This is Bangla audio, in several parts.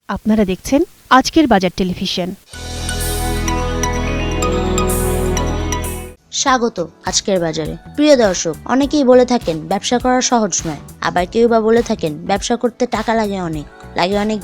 আপনারা দেখছেন আজকের বাজার টেলিভিশন। স্বাগত আজকের বাজারে। প্রিয় দর্শক, অনেকেই বলে থাকেন ব্যবসা করা সহজ নয়, আবার কেউ বা বলে থাকেন ব্যবসা করতে টাকা লাগে অনেক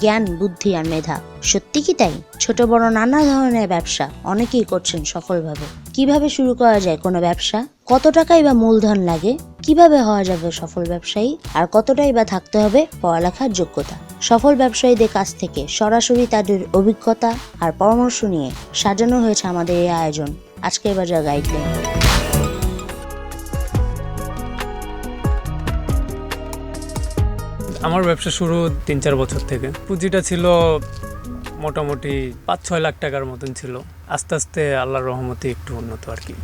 জ্ঞান, বুদ্ধি আর মেধা। সত্যি কি তাই? ছোট বড় নানা ধরনের ব্যবসা অনেকেই করছেন সফলভাবে। কিভাবে শুরু করা যায় কোনো ব্যবসা? কত টাকাই বা মূলধন লাগে? কিভাবে হওয়া যাবে সফল ব্যবসায়ী? আর কতটাই বা থাকতে হবে পড়ালেখার যোগ্যতা? সফল ব্যবসায়ীদের কাছ থেকে সরাসরি তাদের অভিজ্ঞতা আর পরামর্শ নিয়ে সাজানো হয়েছে আমাদের এই আয়োজন আজকের বাজার গাইডলাইন। আমার ব্যবসা শুরু ৩-৪ বছর থেকে। পুঁজিটা ছিল মোটামুটি ৫-৬ লাখ টাকার মতন ছিল। আস্তে আস্তে আল্লাহর রহমতে একটু উন্নত আর কি।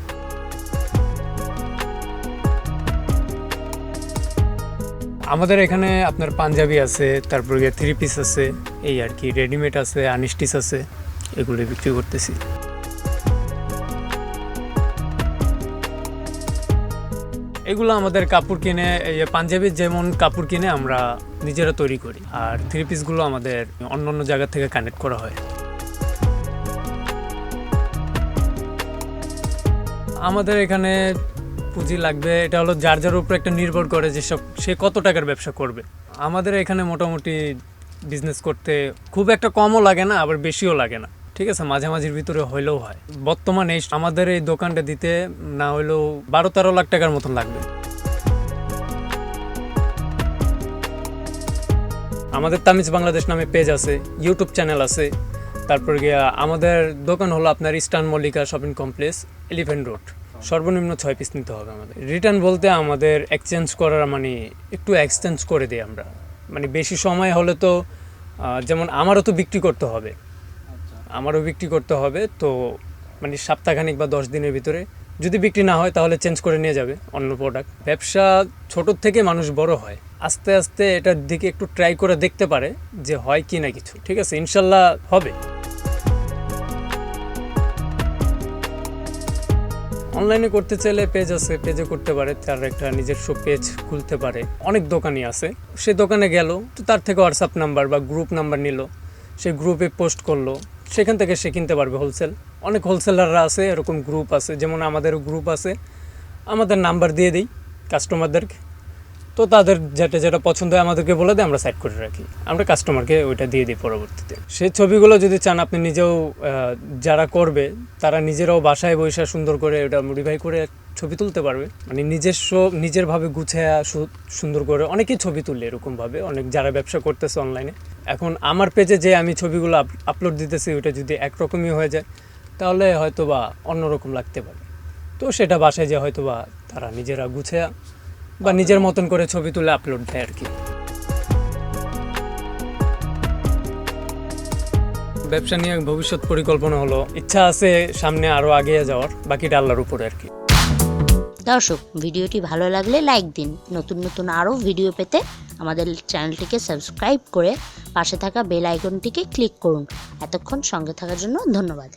আমাদের এখানে আপনার পাঞ্জাবি আছে, তারপর গিয়ে 3 পিস আছে, এই আর কি, রেডিমেড আছে, আনস্টিচ আছে, এগুলো বিক্রি করতেছি। এগুলো আমাদের কাপড় কিনে, এই পাঞ্জাবির যেমন কাপড় কিনে আমরা নিজেরা তৈরি করি, আর 3 পিসগুলো আমাদের অন্য জায়গা থেকে কানেক্ট করা হয়। আমাদের এখানে পুঁজি লাগবে, এটা হলো যার যার উপর একটা নির্ভর করে যে সে কত টাকার ব্যবসা করবে। আমাদের এখানে মোটামুটি বিজনেস করতে খুব একটা কমও লাগে না, আবার বেশিও লাগে না, ঠিক আছে, মাঝামাঝির ভিতরে হইলেও হয়। বর্তমানে আমাদের এই দোকানটা দিতে না হইলেও 12-13 লাখ টাকার মতন লাগবে। আমাদের তামিজ বাংলাদেশ নামে পেজ আছে, ইউটিউব চ্যানেল আছে। তারপর গিয়া আমাদের দোকান হলো আপনার eastern Mallika shopping complex, elephant road. সর্বনিম্ন 6 পিস নিতে হবে আমাদের। রিটার্ন বলতে আমাদের এক্সচেঞ্জ করার, মানে একটু এক্সচেঞ্জ করে দিই আমরা, মানে বেশি সময় হলে তো যেমন আমারও তো বিক্রি করতে হবে, তো মানে সপ্তাহখানিক বা 10 দিনের ভিতরে যদি বিক্রি না হয় তাহলে চেঞ্জ করে নিয়ে যাবে অন্য প্রোডাক্ট। ব্যবসা ছোটোর থেকে মানুষ বড় হয়, আস্তে আস্তে এটার দিকে একটু ট্রাই করে দেখতে পারে যে হয় কি না কিছু, ঠিক আছে, ইনশাল্লাহ হবে। অনলাইনে করতে চাইলে পেজ আছে, পেজে করতে পারে, তার একটা নিজস্ব পেজ খুলতে পারে। অনেক দোকানই আছে, সে দোকানে গেল, তো তার থেকে হোয়াটসঅ্যাপ নাম্বার বা গ্রুপ নাম্বার নিল, সে গ্রুপে পোস্ট করলো, সেখান থেকে সে কিনতে পারবে হোলসেল। অনেক হোলসেলাররা আছে, এরকম গ্রুপ আছে, যেমন আমাদেরও গ্রুপ আছে। আমাদের নাম্বার দিয়ে দিই কাস্টমারদেরকে, তো তাদের যেটা পছন্দ হয় আমাদেরকে বলে দেয়, আমরা সাইড করে রাখি, আমরা কাস্টমারকে ওইটা দিয়ে দিই পরবর্তীতে। সেই ছবিগুলো যদি চান আপনি নিজেও, যারা করবে তারা নিজেরাও বাসায় বসে সুন্দর করে ওটা মডিফাই করে ছবি তুলতে পারবে, মানে নিজেরভাবে গুছিয়ে সুন্দর করে অনেকেই ছবি তুললে এরকমভাবে, অনেক যারা ব্যবসা করতেছে অনলাইনে। এখন আমার পেজে যে আমি ছবিগুলো আপলোড দিতেছি, ওইটা যদি একরকমই হয়ে যায় তাহলে হয়তো বা অন্যরকম লাগতে পারে, তো সেটা বাসায় যে হয়তো বা তারা নিজেরা গুছিয়ে বা নিজের মতন করে ছবি তুলে আপলোড দেয় আর কি। ব্যবসা নিয়ে ভবিষ্যৎ পরিকল্পনা হলো, ইচ্ছা আছে সামনে আরও এগিয়ে যাওয়ার, বাকিটা আল্লাহর উপরে আর কি। দর্শক, ভিডিওটি ভালো লাগলে লাইক দিন। নতুন আরও ভিডিও পেতে আমাদের চ্যানেলটিকে সাবস্ক্রাইব করে পাশে থাকা বেল আইকনটিকে ক্লিক করুন। এতক্ষণ সঙ্গে থাকার জন্য ধন্যবাদ।